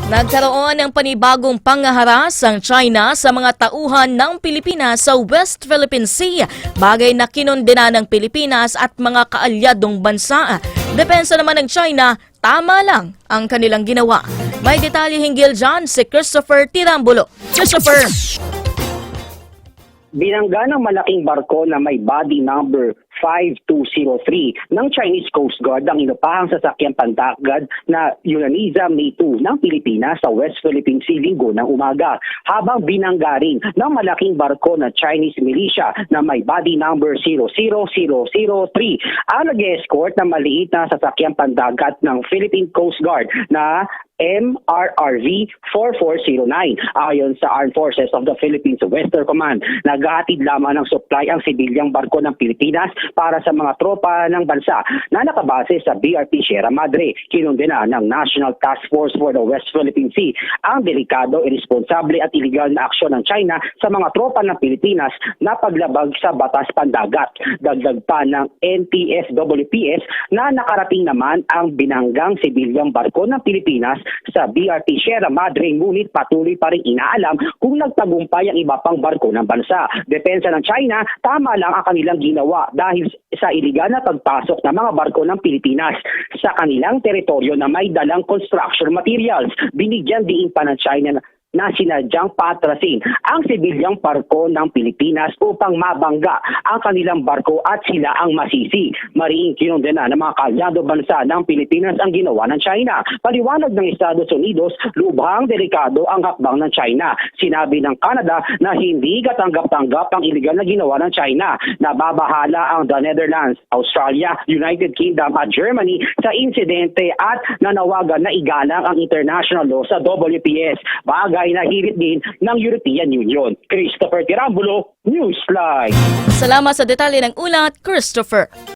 Nagkaroon ng panibagong pangaharas ang China sa mga tauhan ng Pilipinas sa West Philippine Sea, bagay na kinondena ng Pilipinas at mga kaalyadong bansa. Depensa naman ng China, tama lang ang kanilang ginawa. May detalye hinggil dyan si Christopher Tirambulo. Christopher! Binangga ng malaking barko na may body number 5203 ng Chinese Coast Guard ang inupahang sasakyang pandagat na Yunaniza May 2 ng Pilipinas sa West Philippine Sea linggo ng umaga. Habang binangga rin ng malaking barko na Chinese militia na may body number 00003 ang nag-escort na maliit na sasakyang pandagat ng Philippine Coast Guard na MRRV 4409. Ayon sa Armed Forces of the Philippines Western Command, naghahatid lamang ng supply ang sibilyang barko ng Pilipinas para sa mga tropa ng bansa na nakabase sa BRP Sierra Madre. Kinundena ng National Task Force for the West Philippine Sea ang delikado, irresponsable at iligal na aksyon ng China sa mga tropa ng Pilipinas na paglabag sa batas pandagat. Dagdag pa ng NTSWPS na nakarating naman ang binanggang sibilyang barko ng Pilipinas sa BRP Sierra Madre, ngunit patuloy pa rin inaalam kung nagtagumpay ang iba pang barko ng bansa. Depensa ng China, tama lang ang kanilang ginawa dahil sa iligal na pagpasok ng mga barko ng Pilipinas sa kanilang teritoryo na may dalang construction materials. Binigyan diin pa ng China na sinadyang patrasin ang sibilyang barko ng Pilipinas upang mabangga ang kanilang barko at sila ang masisi. Mariing kinondena ng mga kaalyado bansa ng Pilipinas ang ginawa ng China. Paliwanag ng Estados Unidos, lubhang delikado ang hakbang ng China. Sinabi ng Canada na hindi katanggap-tanggap ang iligal na ginawa ng China. Nababahala ang the Netherlands, Australia, United Kingdom at Germany sa insidente at nanawagan na igalang ang international law sa WPS. Bagay na hirit din ng European Union. Christopher Tirambulo, Newsline. Salamat sa detalye ng ulat, Christopher.